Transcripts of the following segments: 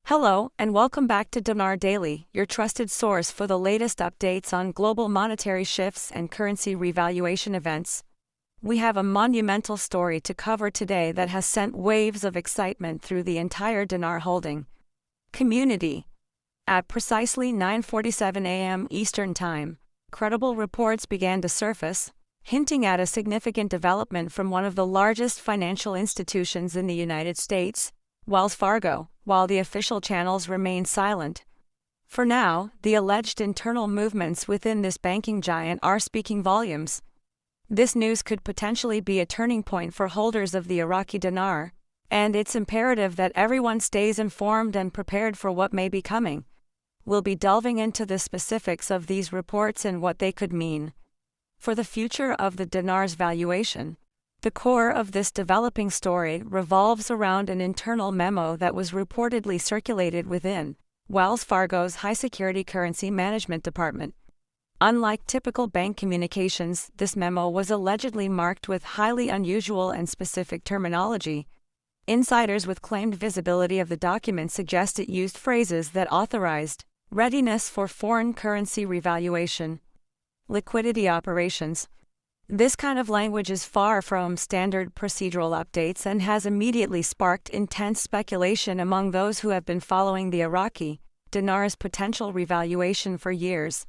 Hello, and welcome back to Dinar Daily, your trusted source for the latest updates on global monetary shifts and currency revaluation events. We have a monumental story to cover today that has sent waves of excitement through the entire dinar holding community. At precisely 9:47 a.m. Eastern Time, credible reports began to surface, hinting at a significant development from one of the largest financial institutions in the United States, Wells Fargo, while the official channels remain silent. For now, the alleged internal movements within this banking giant are speaking volumes. This news could potentially be a turning point for holders of the Iraqi dinar, and it's imperative that everyone stays informed and prepared for what may be coming. We'll be delving into the specifics of these reports and what they could mean for the future of the dinar's valuation. The core of this developing story revolves around an internal memo that was reportedly circulated within Wells Fargo's high-security currency management department. Unlike typical bank communications, this memo was allegedly marked with highly unusual and specific terminology. Insiders with claimed visibility of the document suggest it used phrases that authorized readiness for foreign currency revaluation, liquidity operations. This kind of language is far from standard procedural updates and has immediately sparked intense speculation among those who have been following the Iraqi dinar's potential revaluation for years.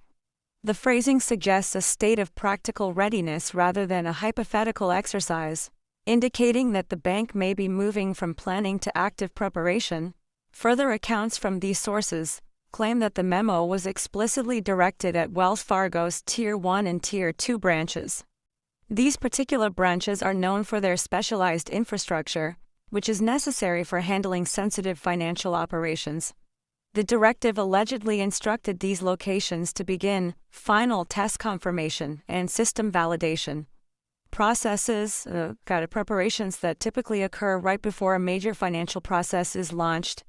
The phrasing suggests a state of practical readiness rather than a hypothetical exercise, indicating that the bank may be moving from planning to active preparation. Further accounts from these sources claim that the memo was explicitly directed at Wells Fargo's Tier 1 and Tier 2 branches. These particular branches are known for their specialized infrastructure, which is necessary for handling sensitive financial operations. The directive allegedly instructed these locations to begin final test confirmation and system validation processes, preparations that typically occur right before a major financial process is launched.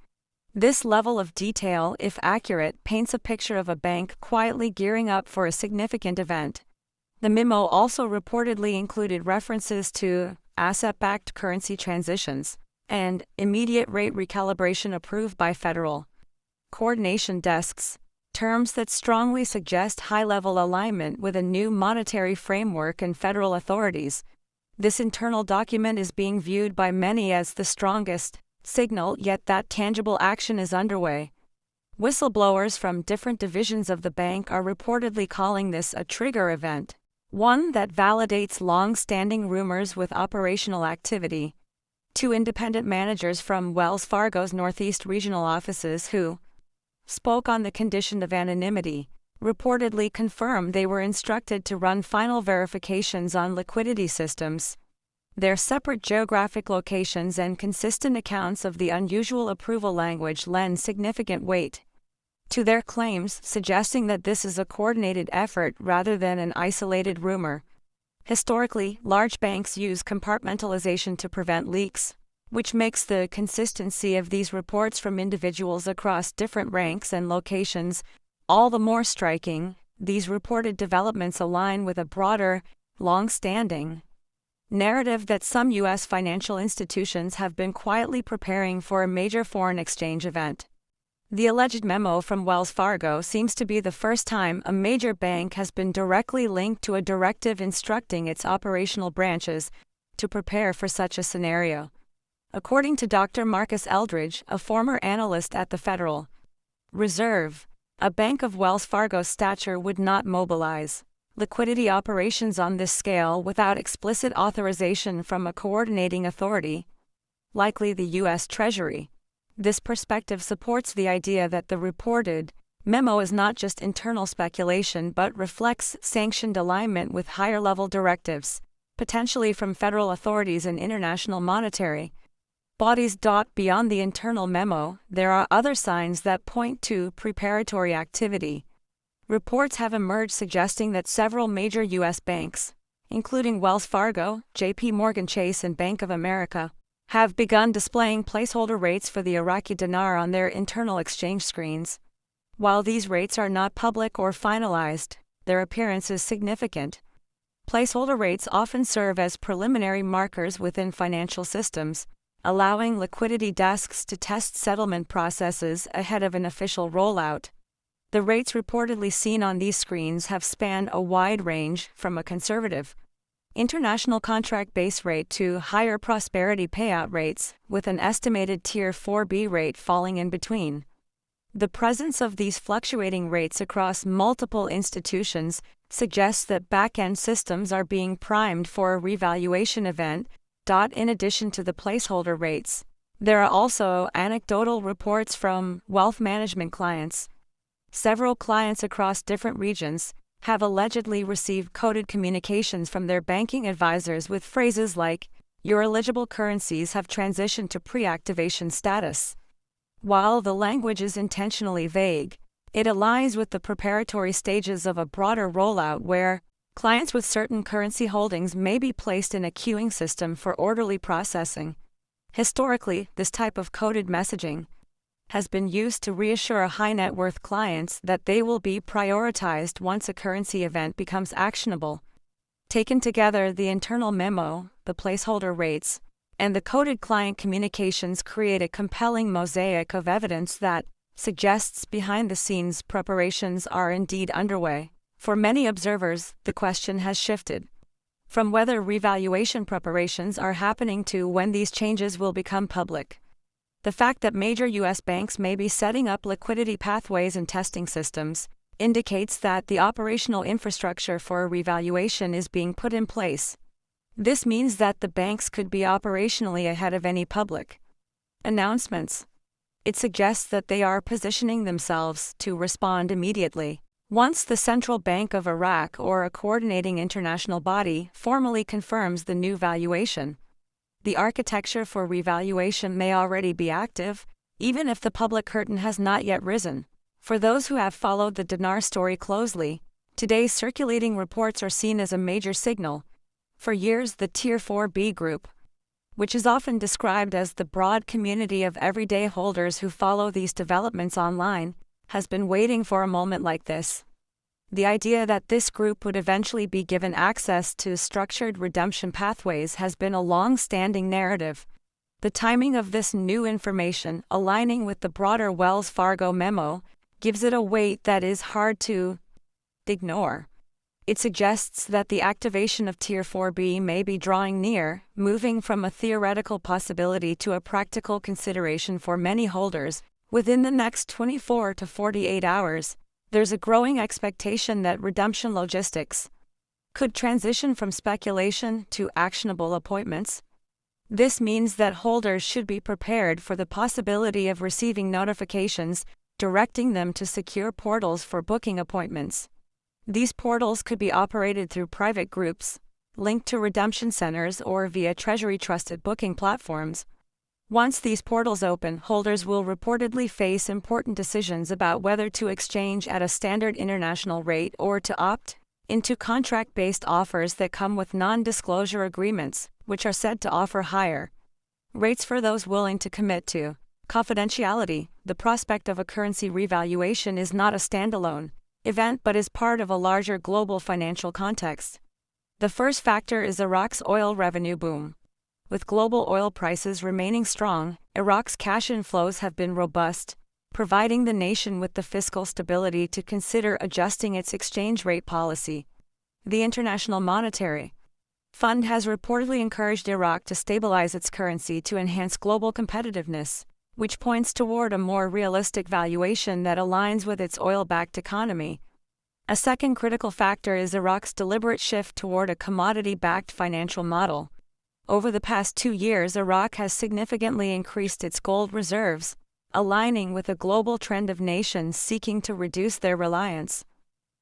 This level of detail, if accurate, paints a picture of a bank quietly gearing up for a significant event. The memo also reportedly included references to asset-backed currency transitions and immediate rate recalibration approved by federal coordination desks, terms that strongly suggest high-level alignment with a new monetary framework and federal authorities. This internal document is being viewed by many as the strongest signal yet that tangible action is underway. Whistleblowers from different divisions of the bank are reportedly calling this a trigger event, one that validates long-standing rumors with operational activity. Two independent managers from Wells Fargo's Northeast regional offices who spoke on the condition of anonymity reportedly confirmed they were instructed to run final verifications on liquidity systems. Their separate geographic locations and consistent accounts of the unusual approval language lend significant weight to their claims, suggesting that this is a coordinated effort rather than an isolated rumor. Historically, large banks use compartmentalization to prevent leaks, which makes the consistency of these reports from individuals across different ranks and locations all the more striking. These reported developments align with a broader, long-standing narrative that some U.S. financial institutions have been quietly preparing for a major foreign exchange event. The alleged memo from Wells Fargo seems to be the first time a major bank has been directly linked to a directive instructing its operational branches to prepare for such a scenario. According to Dr. Marcus Eldridge, a former analyst at the Federal Reserve, a bank of Wells Fargo's stature would not mobilize liquidity operations on this scale without explicit authorization from a coordinating authority, likely the U.S. Treasury. This perspective supports the idea that the reported memo is not just internal speculation but reflects sanctioned alignment with higher-level directives, potentially from federal authorities and international monetary bodies. Beyond the internal memo, there are other signs that point to preparatory activity. Reports have emerged suggesting that several major U.S. banks, including Wells Fargo, J.P. Morgan Chase, and Bank of America, have begun displaying placeholder rates for the Iraqi dinar on their internal exchange screens. While these rates are not public or finalized, their appearance is significant. Placeholder rates often serve as preliminary markers within financial systems, allowing liquidity desks to test settlement processes ahead of an official rollout. The rates reportedly seen on these screens have spanned a wide range from a conservative international contract base rate to higher prosperity payout rates, with an estimated Tier 4B rate falling in between. The presence of these fluctuating rates across multiple institutions suggests that back-end systems are being primed for a revaluation event. In addition to the placeholder rates, there are also anecdotal reports from wealth management clients. Several clients across different regions have allegedly received coded communications from their banking advisors with phrases like, "Your eligible currencies have transitioned to pre-activation status." While the language is intentionally vague, it aligns with the preparatory stages of a broader rollout where clients with certain currency holdings may be placed in a queuing system for orderly processing. Historically, this type of coded messaging has been used to reassure high-net-worth clients that they will be prioritized once a currency event becomes actionable. Taken together, the internal memo, the placeholder rates, and the coded client communications create a compelling mosaic of evidence that suggests behind-the-scenes preparations are indeed underway. For many observers, the question has shifted from whether revaluation preparations are happening to when these changes will become public. The fact that major U.S. banks may be setting up liquidity pathways and testing systems indicates that the operational infrastructure for a revaluation is being put in place. This means that the banks could be operationally ahead of any public announcements. It suggests that they are positioning themselves to respond immediately once the Central Bank of Iraq or a coordinating international body formally confirms the new valuation. The architecture for revaluation may already be active, even if the public curtain has not yet risen. For those who have followed the dinar story closely, today's circulating reports are seen as a major signal. For years, the Tier 4B group, which is often described as the broad community of everyday holders who follow these developments online, has been waiting for a moment like this. The idea that this group would eventually be given access to structured redemption pathways has been a long-standing narrative. The timing of this new information, aligning with the broader Wells Fargo memo, gives it a weight that is hard to ignore. It suggests that the activation of Tier 4B may be drawing near, moving from a theoretical possibility to a practical consideration for many holders. Within the next 24 to 48 hours, there's a growing expectation that redemption logistics could transition from speculation to actionable appointments. This means that holders should be prepared for the possibility of receiving notifications directing them to secure portals for booking appointments. These portals could be operated through private groups, linked to redemption centers, or via Treasury-trusted booking platforms. Once these portals open, holders will reportedly face important decisions about whether to exchange at a standard international rate or to opt into contract-based offers that come with non-disclosure agreements, which are said to offer higher rates for those willing to commit to confidentiality. The prospect of a currency revaluation is not a standalone event but is part of a larger global financial context. The first factor is Iraq's oil revenue boom. With global oil prices remaining strong, Iraq's cash inflows have been robust, providing the nation with the fiscal stability to consider adjusting its exchange rate policy. The International Monetary Fund has reportedly encouraged Iraq to stabilize its currency to enhance global competitiveness, which points toward a more realistic valuation that aligns with its oil-backed economy. A second critical factor is Iraq's deliberate shift toward a commodity-backed financial model. Over the past 2 years, Iraq has significantly increased its gold reserves, aligning with a global trend of nations seeking to reduce their reliance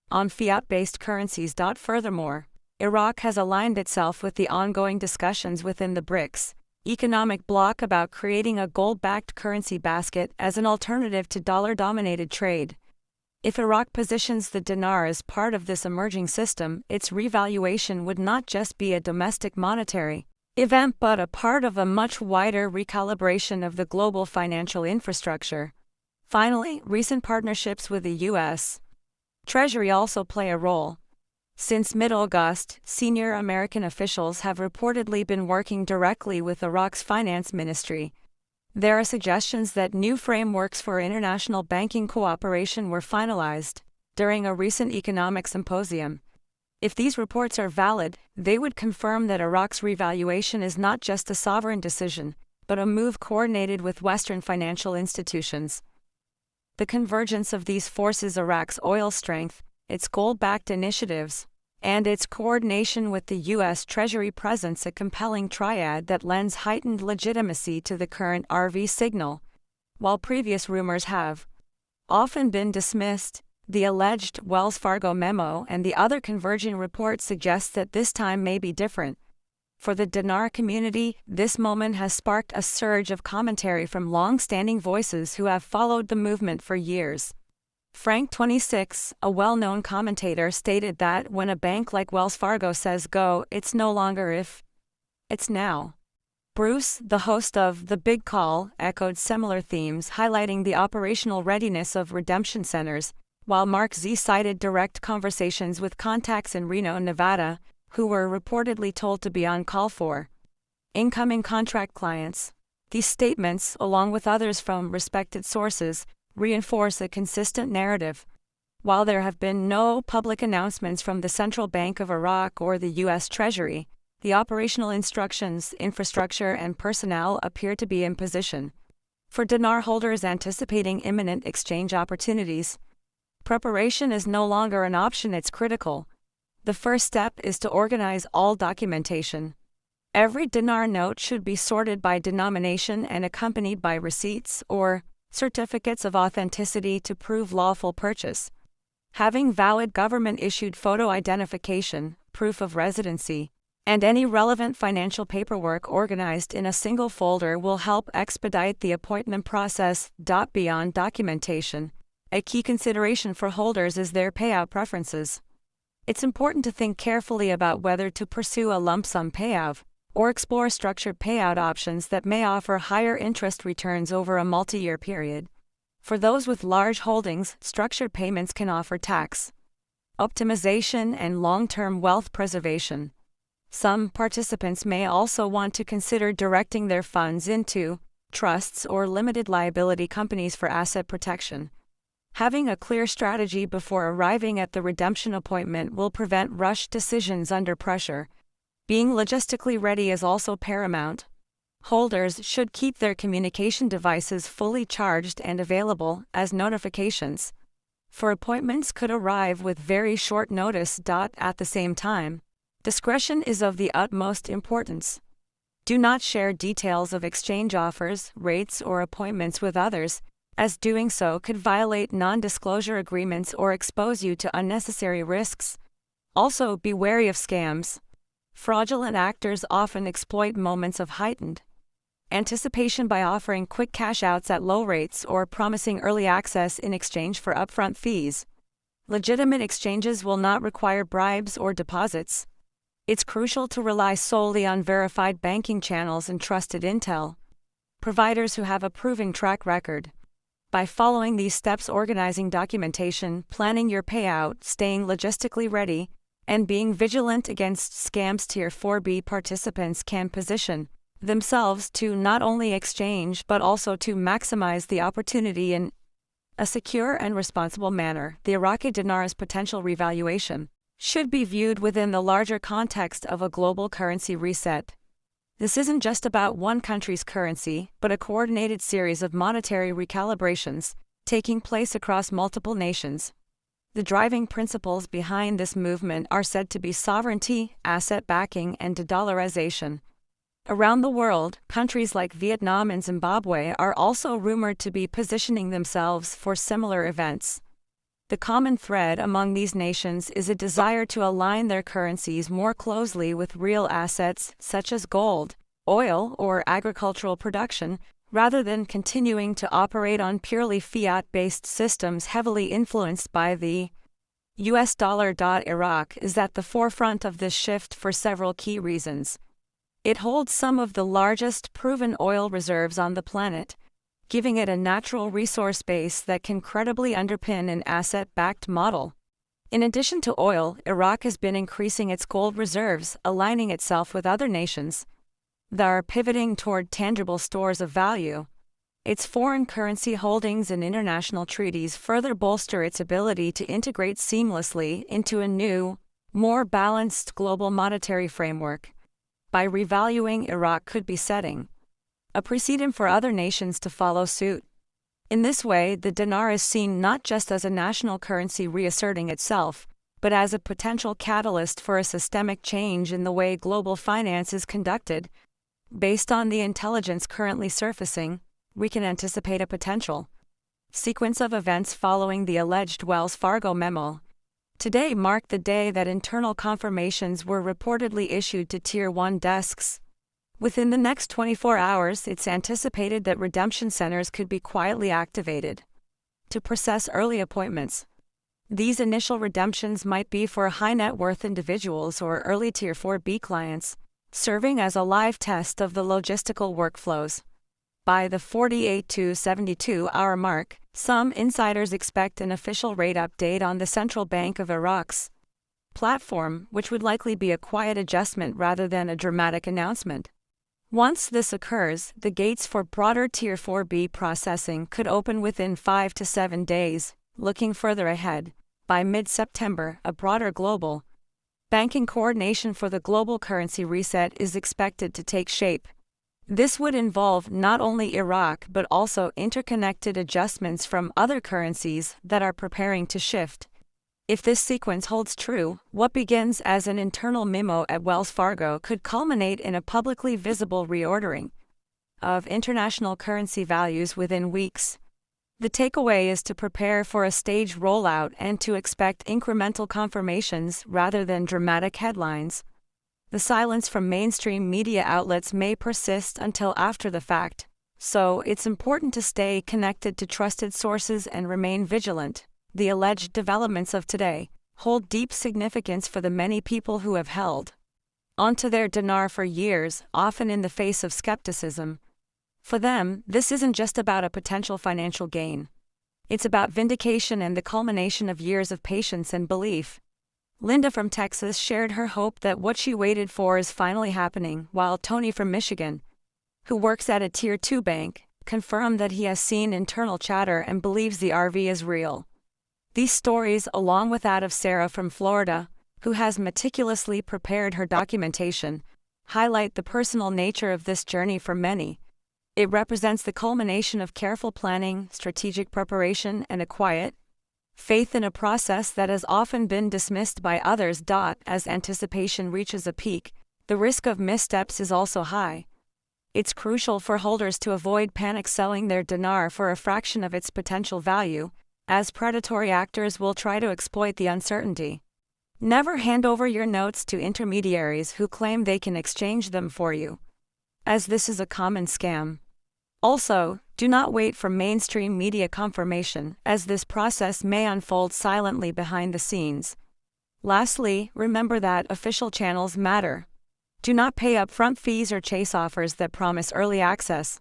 on fiat-based currencies. Furthermore, Iraq has aligned itself with the ongoing discussions within the BRICS economic bloc about creating a gold-backed currency basket as an alternative to dollar-dominated trade. If Iraq positions the dinar as part of this emerging system, its revaluation would not just be a domestic monetary event but a part of a much wider recalibration of the global financial infrastructure. Finally, recent partnerships with the U.S. Treasury also play a role. Since mid-August, senior American officials have reportedly been working directly with Iraq's finance ministry. There are suggestions that new frameworks for international banking cooperation were finalized during a recent economic symposium. If these reports are valid, they would confirm that Iraq's revaluation is not just a sovereign decision, but a move coordinated with Western financial institutions. The convergence of these forces, Iraq's oil strength, its gold-backed initiatives, and its coordination with the U.S. Treasury presents a compelling triad that lends heightened legitimacy to the current RV signal. While previous rumors have often been dismissed, the alleged Wells Fargo memo and the other converging reports suggest that this time may be different. For the dinar community, this moment has sparked a surge of commentary from long-standing voices who have followed the movement for years. Frank, 26, a well-known commentator, stated that when a bank like Wells Fargo says go, it's no longer if, it's now. Bruce, the host of The Big Call, echoed similar themes, highlighting the operational readiness of redemption centers, while Mark Z cited direct conversations with contacts in Reno, Nevada, who were reportedly told to be on call for incoming contract clients. These statements, along with others from respected sources, reinforce a consistent narrative. While there have been no public announcements from the Central Bank of Iraq or the U.S. Treasury, the operational instructions, infrastructure, and personnel appear to be in position. For dinar holders anticipating imminent exchange opportunities, preparation is no longer an option, it's critical. The first step is to organize all documentation. Every dinar note should be sorted by denomination and accompanied by receipts or certificates of authenticity to prove lawful purchase. Having valid government-issued photo identification, proof of residency, and any relevant financial paperwork organized in a single folder will help expedite the appointment process. Beyond documentation, a key consideration for holders is their payout preferences. It's important to think carefully about whether to pursue a lump sum payout or explore structured payout options that may offer higher interest returns over a multi-year period. For those with large holdings, structured payments can offer tax optimization and long-term wealth preservation. Some participants may also want to consider directing their funds into trusts or limited liability companies for asset protection. Having a clear strategy before arriving at the redemption appointment will prevent rushed decisions under pressure. Being logistically ready is also paramount. Holders should keep their communication devices fully charged and available, as notifications for appointments could arrive with very short notice. At the same time, discretion is of the utmost importance. Do not share details of exchange offers, rates, or appointments with others, as doing so could violate non-disclosure agreements or expose you to unnecessary risks. Also, be wary of scams. Fraudulent actors often exploit moments of heightened anticipation by offering quick cash outs at low rates or promising early access in exchange for upfront fees. Legitimate exchanges will not require bribes or deposits. It's crucial to rely solely on verified banking channels and trusted intel providers who have a proven track record. By following these steps, organizing documentation, planning your payout, staying logistically ready, and being vigilant against scams, Tier 4B participants can position themselves to not only exchange but also to maximize the opportunity in a secure and responsible manner. The Iraqi dinar's potential revaluation should be viewed within the larger context of a global currency reset. This isn't just about one country's currency, but a coordinated series of monetary recalibrations taking place across multiple nations. The driving principles behind this movement are said to be sovereignty, asset backing, and de-dollarization. Around the world, countries like Vietnam and Zimbabwe are also rumored to be positioning themselves for similar events. The common thread among these nations is a desire to align their currencies more closely with real assets such as gold, oil, or agricultural production, rather than continuing to operate on purely fiat-based systems heavily influenced by the US dollar. Iraq is at the forefront of this shift for several key reasons. It holds some of the largest proven oil reserves on the planet, giving it a natural resource base that can credibly underpin an asset-backed model. In addition to oil, Iraq has been increasing its gold reserves, aligning itself with other nations that are pivoting toward tangible stores of value. Its foreign currency holdings and international treaties further bolster its ability to integrate seamlessly into a new, more balanced global monetary framework. By revaluing, Iraq could be setting a precedent for other nations to follow suit. In this way, the dinar is seen not just as a national currency reasserting itself, but as a potential catalyst for a systemic change in the way global finance is conducted. Based on the intelligence currently surfacing, we can anticipate a potential sequence of events following the alleged Wells Fargo memo. Today marked the day that internal confirmations were reportedly issued to Tier 1 desks. Within the next 24 hours, it's anticipated that redemption centers could be quietly activated to process early appointments. These initial redemptions might be for high-net-worth individuals or early Tier 4B clients, serving as a live test of the logistical workflows. By the 48 to 72-hour mark, some insiders expect an official rate update on the Central Bank of Iraq's platform, which would likely be a quiet adjustment rather than a dramatic announcement. Once this occurs, the gates for broader Tier 4B processing could open within 5 to 7 days. Looking further ahead, by mid-September, a broader global banking coordination for the global currency reset is expected to take shape. This would involve not only Iraq but also interconnected adjustments from other currencies that are preparing to shift. If this sequence holds true, what begins as an internal memo at Wells Fargo could culminate in a publicly visible reordering of international currency values within weeks. The takeaway is to prepare for a staged rollout and to expect incremental confirmations rather than dramatic headlines. The silence from mainstream media outlets may persist until after the fact, so it's important to stay connected to trusted sources and remain vigilant. The alleged developments of today hold deep significance for the many people who have held onto their dinar for years, often in the face of skepticism. For them, this isn't just about a potential financial gain. It's about vindication and the culmination of years of patience and belief. Linda from Texas shared her hope that what she waited for is finally happening, while Tony from Michigan, who works at a Tier 2 bank, confirmed that he has seen internal chatter and believes the RV is real. These stories, along with that of Sarah from Florida, who has meticulously prepared her documentation, highlight the personal nature of this journey for many. It represents the culmination of careful planning, strategic preparation, and a quiet faith in a process that has often been dismissed by others. As anticipation reaches a peak, the risk of missteps is also high. It's crucial for holders to avoid panic selling their dinar for a fraction of its potential value, as predatory actors will try to exploit the uncertainty. Never hand over your notes to intermediaries who claim they can exchange them for you, as this is a common scam. Also, do not wait for mainstream media confirmation, as this process may unfold silently behind the scenes. Lastly, remember that official channels matter. Do not pay upfront fees or chase offers that promise early access.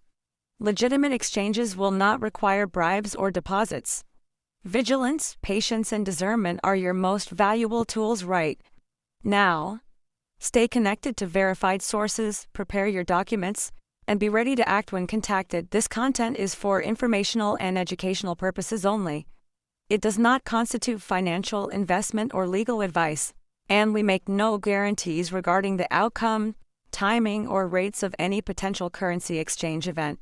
Legitimate exchanges will not require bribes or deposits. Vigilance, patience, and discernment are your most valuable tools right now. Stay connected to verified sources, prepare your documents, and be ready to act when contacted. This content is for informational and educational purposes only. It does not constitute financial, investment, or legal advice, and we make no guarantees regarding the outcome, timing, or rates of any potential currency exchange event.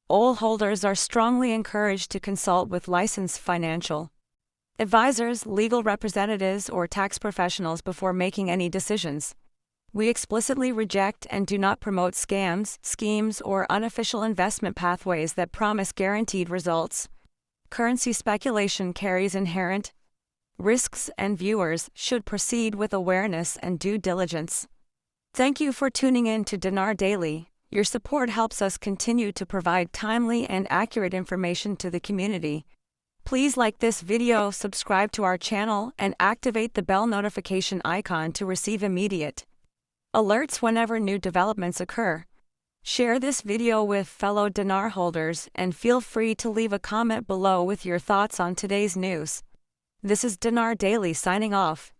All holders are strongly encouraged to consult with licensed financial advisors, legal representatives, or tax professionals before making any decisions. We explicitly reject and do not promote scams, schemes, or unofficial investment pathways that promise guaranteed results. Currency speculation carries inherent risks, and viewers should proceed with awareness and due diligence. Thank you for tuning in to Dinar Daily. Your support helps us continue to provide timely and accurate information to the community. Please like this video, subscribe to our channel, and activate the bell notification icon to receive immediate alerts whenever new developments occur. Share this video with fellow dinar holders and feel free to leave a comment below with your thoughts on today's news. This is Dinar Daily signing off.